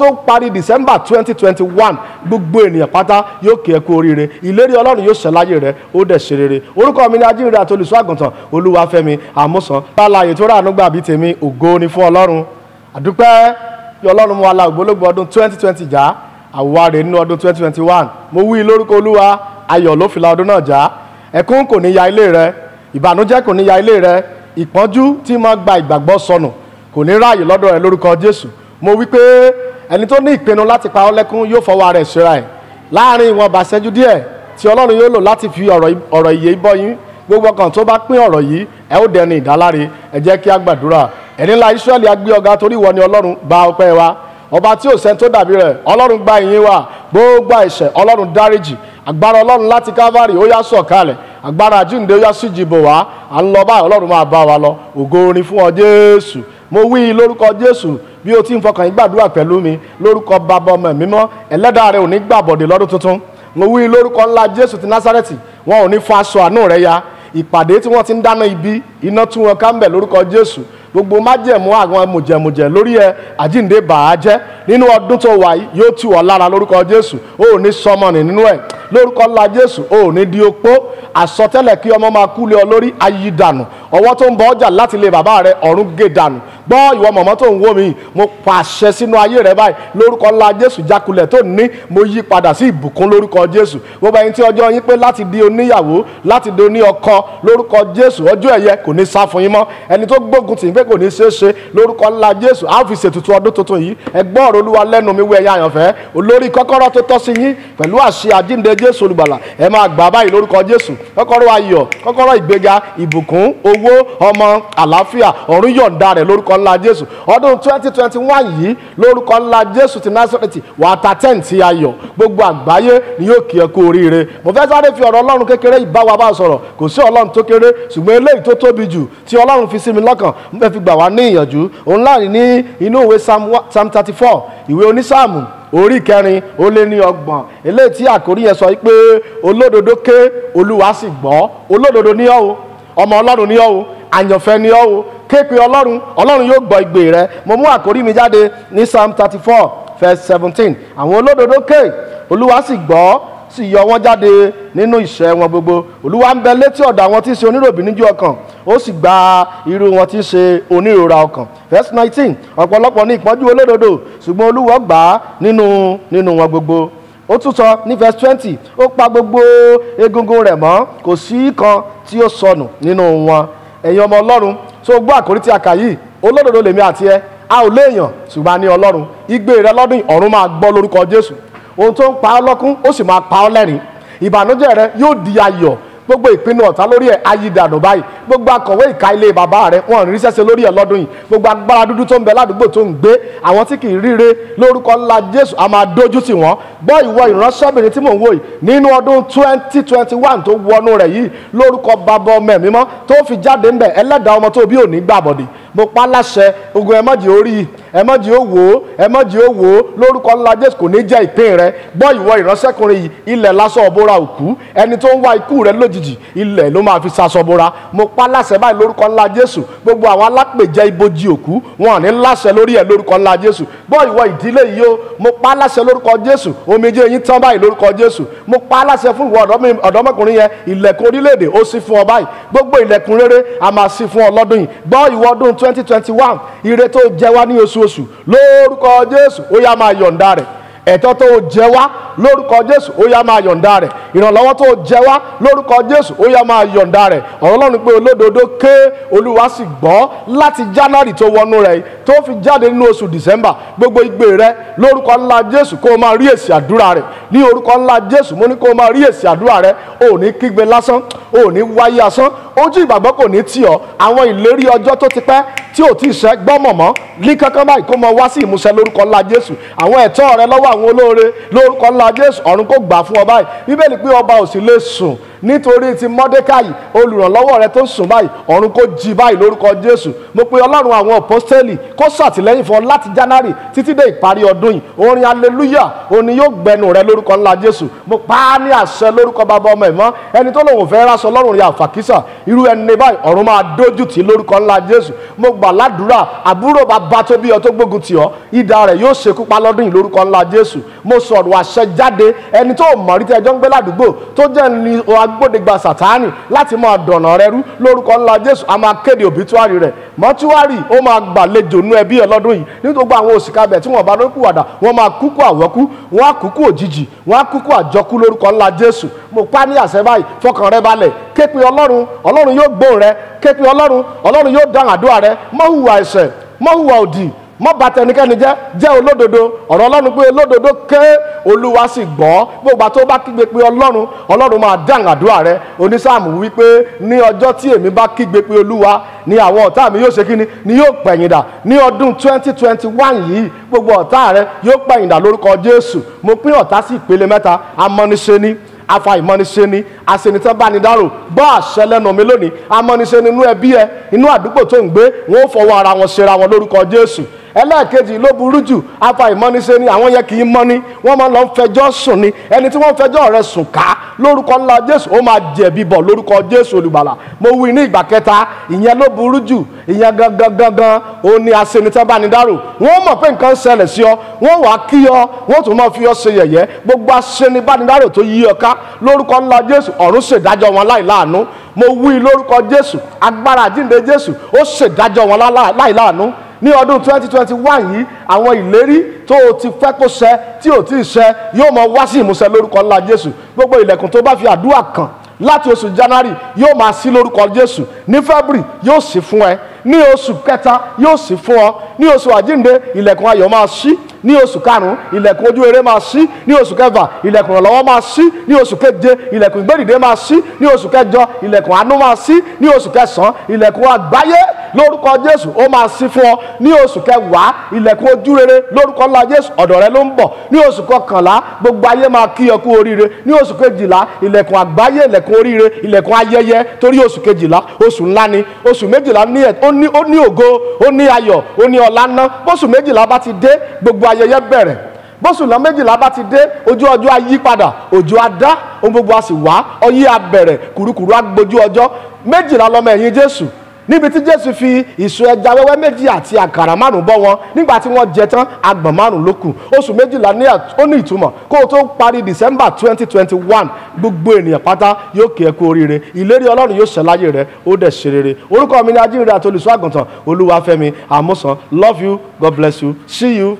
tó parí December 2021 gbogbo ènìyàn pátá yóò kí ẹ kú oríire, ìlérí Ọlọ́run yóò ṣẹ láyé rẹ, ó dẹ̀ ṣe rere. Orúkọ mi ni ajínrere àti olùṣọ́ àgùntàn Olúwafẹ́mi Àmúsàn. Báláyé tó ráàánú gbà bí tèmi, ògo ni fún Ọlọ́run. Àdúpẹ́ bí Ọlọ́run mú wa la ògbólógbò ọdún 2020 já, àwárẹ̀ nínú ọdún 2021. Mo wí lórúkọ Olúwa, ayọ̀ ló fi la ọdún náà já. Ẹkún kò ní ya ilé rẹ, ìbànújẹ́ kò ní ya ilé rẹ, ìpọ́njú tí máa gba ìgbàgbọ́ sọnù kò ní ráàyè lọ́dọ̀ rẹ lórúkọ Jésù. Mo wí pé ẹni tó ní ìpinnu láti pa ọ́ lẹ́kún yóò fọwọ́ rẹ̀ ṣera ẹ̀ láàrin ìwọ̀n bàṣẹ́jú díẹ̀ tí Ọlọ́run yóò lò láti fi ọ̀rọ̀ ìyè bọ́ yín. Gbogbo kan tó bá pín ọ̀rọ̀ yìí ẹ ó dẹni ìdáláre. Ẹ jẹ́ kí a gbàdúrà. Ẹni ńlá Ísírẹ́lì a gbé ọ̀gá torí ìwọ ni Ọlọ́run, gba ọpẹ́ wa. Ọba tí ò sẹ́ni tó dàbí rẹ̀, Ọlọ́run gba ìyìn wa. Gbogbo àìṣẹ̀ Ọlọ́run dáríjì. Agbára Ọlọ́run láti Calvary ó yá sọ̀kalẹ̀, agbára àjíǹde ó yá síjìbò wá. À ń lọ báyìí, Ọlọ́run máa bá wa lọ. Ògo ni fún ọ Jésù. Mo wí lórúkọ Jésù bí o ti ń fọkàn yín gbàdúrà pẹ̀lú mi, lórúkọ Baba ọmọ mímọ́, ẹlẹ́dàá rẹ ò ní gbàbọ̀dé lọ́dún tuntun. Mo wí lórúkọ ńlá Jésù ti Násárẹ́tì, wọn ò ní fa aṣọ àánú rẹ ya. Ìpàdé tí wọ́n ti ń dáná ibi, iná tú wọn ká ń bẹ̀ lórúkọ Jésù. Gbogbo májẹ̀mú àwọn mùjẹ̀mùjẹ̀ lórí ẹ àjíǹde bàá jẹ́ nínú ọdún tó wà yìí yóò tù ọ́ lára lórúkọ Jésù. O ò ní sọmọnì nínú ẹ̀ lórúkọ ńlá Jésù. O ò ní di opó. Àsọtẹ́lẹ̀ kí ọmọ máa kú lé ọ lórí ayé dànù. Ọwọ́ tó ń bọ ọjà láti lé bàbá rẹ ọ̀run gé dànù. Gbọ́ ìwọ mọ̀mọ́ tó ń wò mí, mo pàṣẹ sínú ayé rẹ báyìí lórúkọ ńlá Jésù. Jákulẹ̀ tó ní mo yí padà sí ìbùkún lórúkọ Jésù. Gbogbo ẹ̀yin tí ọjọ́ yín pé láti di oníyàwó, láti di oní ọkọ lórúkọ Jésù, ọjọ́ ẹ̀yẹ kò ní sá fún yín mọ́. Ẹni tó gbógun tì í pé kò ní ṣeé ṣe lórúkọ ńlá Jésù. A ó fi ṣètùtù ọdún tuntun yìí. Ẹ gbọ́ ọ̀rọ̀ Olúwa lẹ́nu mi wí ẹ̀yin àyànfẹ́. Olórí kọ́kọ́rọ́ tó tọ́ sí yín pẹ̀lú àṣẹ àjíǹde Jésù olùgbàlà. Ẹ máa gbà báyìí lórúkọ Jésù. Kọ́kọ́rọ́ ayọ̀, kọ́kọ́rọ́ ìgbéga, ìbùkún, owó, ọmọ, àlàáfíà, ọ̀run yọ̀ǹda rẹ̀ lórúkọ ńlá Jésù. Ọdún 2021 yìí lórúkọ ńlá Jésù ti Násárẹ́tì wà á ta tẹ́ǹtì ayọ̀. Gbogbo àgbáyé ni yóò kí ẹ kú oríire. Mo fẹ́ sáré fi ọ̀rọ̀ Ọlọ́run kékeré ìbá wa bá sọ̀rọ̀. Kò sí Ọlọ́run tó kéré, ṣùgbọ́n eléyìí tó tóbi jù tí Ọlọ́run fi sí mi lọ́kàn ń fẹ́ fi gbà wá ní ìyànjú. Òun láàrin ní inú ìwé Psalm 34, ìwé onísáàmù orí 4:30. Eléyìí tí àkórí yẹn sọ pé olódodo ké, Olúwa sì gbọ́. Olódodo ni ọ́ o, ọmọ Ọlọ́run ni ọ́ o, àyànfẹ́ ni ọ́ o. Ké pe Ọlọ́run, Ọlọ́run yóò gbọ́ igbe rẹ. Mo mú àkórí mi jáde ní Psalm 34:17. Àwọn olódodo ké, Olúwa sì gbọ́, sì yọ wọ́n jáde nínú ìṣẹ́ wọn gbogbo. Olúwa ń bẹ létí ọ̀dọ̀ àwọn tí ń ṣe oníròbìnújẹ́ ọkàn, ó sì gba irú wọn tí ń ṣe onírora ọkàn. Verse 19. Ọ̀pọ̀lọpọ̀ ní ìpọ́njú olódodo, ṣùgbọ́n Olúwa gbà á nínú wọn gbogbo. Ó tún sọ ní verse 20, ó pa gbogbo egungun rẹ̀ mọ́, kò sí kan tí ó sọnù nínú wọn. Ẹ̀yin ọmọ Ọlọ́run, tó gbọ́ àkórí tí a kà yìí, olódodo lèmi àti ẹ, a ò léèyàn ṣùgbọ́n a ní Ọlọ́run. Igbe rẹ lọ́dún ọ̀run máa gbọ́ lórúkọ Jésù. Ohun tó ń pa ọ́ lọ́kún ó sì máa pa ọ́ lẹ́rìn. Ìbànújẹ́ rẹ yóò di ayọ̀. Gbogbo ìpinnu ọ̀tá lórí ẹ̀ ayídànù báyìí. Gbogbo akọ̀wé ìka ilé bàbá rẹ̀ wọn rí sẹ́sẹ́ lórí ẹ̀ lọ́dún yìí. Gbogbo agbára dúdú tó ń bẹ ládùúgbò tó ń gbé àwọn tí kì í ríre lórúkọ ńlá Jésù a máa dójú tì wọ́n. Gbọ́ ìwọ ìránṣẹ́bìnrin tí mò ń wò yìí nínú ọdún 2021 tó wọnú rẹ̀ yìí lórúkọ Baba ọmọ mímọ́ tó fi jáde ń bẹ̀ ẹlẹ́dàá ọmọ tó bí òní gbàbọ̀dì. Mo pa láṣẹ ogun ẹmọ́jì orí ẹmọ́jì ó wò ó ẹmọ́jì ó wò ó lórúkọ ńlá Jésù kò ní jẹ́ ìpín rẹ. Gbọ́ ìwọ ìránṣẹ́kùnrin yìí ilẹ̀ lásán ọ̀bọ̀ra òkú ẹni tó ń wá ikú rẹ lójijì ilẹ̀ ló máa fi sasọ bora. Mo pa láṣẹ báyìí lórúkọ ńlá Jésù gbogbo àwọn alápèjẹ ibojì òkú wọn ní láṣẹ lórí ẹ lórúkọ ńlá Jésù. Gbọ́ ìwọ ìdílé yìí o mo pa láṣẹ lórúkọ Jésù omijé yín tán báyìí lórúkọ Jésù. Mo pa láṣẹ fún ìwọ ọ̀dọ́mọkùnrin yẹn ilẹ̀kùn orílẹ̀-èdè ó ṣí fún ọ báyìí gbogbo ilẹ̀kùn rere a máa ṣí fún ọ lọ́dún yìí. Gbọ́ ìwọ ọdún 2021 ire tó jẹ wá ní oṣooṣù lórúkọ Jésù ó yá máa yọ̀ǹda rẹ̀. Ẹ̀tọ́ tó jẹ wá lórúkọ Jésù ó yá máa yọ̀ǹda rẹ̀. Ìrànlọ́wọ́ tó jẹ wá lórúkọ Jésù ó yá máa yọ̀ǹda rẹ̀. Ọ̀rọ̀ Ọlọ́run pé olódodo ké, Olúwa sì gbọ́. Láti January tó wọnú rẹ̀ tó fi jáde nínú oṣù December gbogbo igbe rẹ lórúkọ ńlá Jésù kó o máa rí èsì àdúrà rẹ̀. Ní orúkọ ńlá Jésù mo ní kó o máa rí èsì àdúrà rẹ̀. O ò ní kígbe lásán, o ò ní wáyé asán, ojú ìgbàgbọ́ kò ní tì ọ́. Àwọn ìlérí ọjọ́ tó ti pẹ́ tí ò tí ì ṣẹ gbọ́mọ̀mọ́ ní kankan báyìí kó máa wá sí ìmúṣẹ lórúkọ ńlá Jésù. Àwọn ẹ̀tọ́ rẹ lọ́wọ́ àwọn olóore lórúkọ ńlá Jésù ọ̀run kó gbà fún ọ báyìí. Bíbélì pé ọba ò sì lè sùn nítorí ti Mọ́dékáì olùrànlọ́wọ́ rẹ tó ń sùn báyìí ọ̀run kó jí báyìí lórúkọ Jésù. Mo pe Ọlọ́run àwọn apọ́sítélì kó ṣàtìlẹ́yìn fún ọ láti January títí dé ìparí ọdún yìí. Orin hallelujah òní yóò gbẹnu rẹ lórúkọ ńlá Jésù. Mo pa á ní àṣẹ lórúkọ Bàbá ọmọ ìmọ̀ ẹni tó lòun fẹ́ ráṣọ Ọlọ́run rí àfàkísà irú ẹni báyìí ọ̀run máa dójú tì lórúkọ ńlá Jésù. Mo gbà ládùúrà àbúrò bàbá tó bí ọ tó gbógun tì ọ idà rẹ̀ yóò ṣekú pa lọ́dún yìí lórúkọ ńlá Jésù. Mo sọ̀rọ̀ àṣẹ jáde ẹni tó mọ̀ rí tí ẹjọ́ ń gbé ládùúgbò tó jẹ́ ní agbódegba Sátánì láti máa dọ̀nà rẹ rú lórúkọ ńlá Jésù. A máa kéde òbítúárì rẹ̀ mọ́túárì ó máa gbàlejò nú ẹbí ẹ lọ́dún yìí nítorí gbogbo àwọn òṣìkà bẹ̀ tí wọ́n bá lókù wàdà wọ́n máa kúkú àwọ́kú wọ́n á kúkú òjijì wọ́n á kúkú àjọkú lórúkọ ńlá Jésù. Mo pa ní àṣẹ báyìí fọkàn rẹ balẹ̀ ké pe Ọlọ́run Ọlọ́run yóò gbóhùn rẹ ké pe Ọlọ́run Ọlọ́run yóò dáhùn àdúrà rẹ má hùwà ẹ̀ṣẹ̀ má hùwà òdì má bà tẹnikẹ́ni jẹ́ olódodo ọ̀rọ̀ Ọlọ́run pé olódodo ké Olúwa sì gbọ́ gbogbo àti ó bá kígbe pé Ọlọ́run máa dáhùn àdúrà rẹ. Onísáàmù wípé ní ọjọ́ tí èmi bá kígbe pé Olúwa ni àwọn ọ̀tá mi yóò ṣe kíni ni yóò pẹ̀yìndà ní ọdún 2021 yìí gbogbo ọ̀tá rẹ yóò pẹ̀yìndà lórúkọ Jésù. Mo pín ọ̀tá sí ìpele mẹ́ta amọ́niṣeni afàìmọ́niṣeni aṣenitánbánidárò bọ́ àṣẹ lẹ́nu mi lónìí amọ́niṣeni inú ẹbí ẹ inú àdúgbò tó ń gbé wọn ó fọwọ́ ara wọn ṣera wọn lórúkọ Jésù. Ẹlẹ́ẹ̀kejì ló burú jù afàìmọ́niṣeni àwọn yẹn kì í mọ́ni wọ́n máa ń lọ fẹjọ́ sùn ni ẹni tí wọ́n fẹjọ́ rẹ̀ sùn ká lórúkọ ńlá Jésù ó máa jẹ̀bi bọ̀ lórúkọ Jésù olùgbàlà. Mo wí ní ìgbà kẹta ìyẹn ló burú jù ìyẹn gangan ó ní aṣenitánbánidárò wọ́n mọ̀ pé nǹkan ṣẹlẹ̀ sí ọ wọ́n wàá kí ọ wọ́n tún máa fi ọ ṣe yẹ̀yẹ́ gbogbo aṣenibánidárò tó yí ọ ká lórúkọ ńlá Jésù ọ̀run ṣèdájọ́ wọn láìláàánú. Mo wí lórúkọ Jésù agbára àjíǹde Jésù ó ṣèdájọ́ wọn láìláàánú. Ní ọdún 2021 yìí àwọn ìlérí tó o ti fẹ́ kó ṣẹ tí ò tí ì ṣẹ yóò mọ wá sí ìmúṣẹ lórúkọ ńlá Jésù. Gbogbo ilẹ̀kùn tó bá fi àdúrà kàn láti oṣù January yóò máa ṣí lórúkọ Jésù. Ní February yóò ṣí fún ẹ ní oṣù kẹta yóò ṣí fún ọ ní oṣù àjíǹde ilẹ̀kùn ayọ̀ máa ṣí ní oṣù karùn-ún ilẹ̀kùn ojú rere máa ṣí ní oṣù kẹfà ilẹ̀kùn ìrànlọ́wọ́ máa ṣí ní oṣù keje ilẹ̀kùn ìgbédìde máa ṣí ní oṣù kẹjọ ilẹ̀kùn àánú máa ṣí ní oṣù kẹsàn-án ilẹ̀kùn àgbáyé lórúkọ Jésù ó máa ṣí fún ọ ní oṣù kẹwàá ilẹ̀kùn ojú rere lórúkọ ńlá Jésù ọ̀dọ̀ rẹ ló ń bọ̀ ní oṣù kọkànlá gbogbo ayé máa kí ọ kú oríire ní oṣù kejìlá ilẹ̀kùn àgbáyé ilẹ̀kùn oríire ilẹ̀kùn ayẹyẹ torí oṣù kejìlá oṣù ńlá ni oṣù méjìlá ó ní ògo ó ní ayọ̀ ó ní ọlá ná bóṣù méjìlá bá ti dé gbogbo ayẹyẹ bẹ̀rẹ̀ bóṣù náà méjìlá bá ti dé ojú ọjọ́ á yí padà òjò á dá ohun gbogbo á sì wá ọyẹ́ á bẹ̀rẹ̀ kùrukùru á gbojú ọjọ́ méjìlá lọ́mọ ẹ̀yìn Jésù níbi tí Jésù fi ìṣù ẹja wẹ́wẹ́ méjì àti àkàrà márùn bọ́ wọn nígbà tí wọ́n jẹ tán agbọ̀n márùn ló kù oṣù méjìlá ó ní ìtumọ̀ kó o tó parí December 2021 gbogbo ènìyàn pátá yóò kí ẹ kú oríire ìlérí Ọlọ́run yóò ṣẹ láyé rẹ ó dẹ̀ ṣe rere orúkọ mi ni ajínrere àti olùṣọ́ àgùntàn Olúwafẹ́mi Àmúsàn. Love you, God bless you, see you.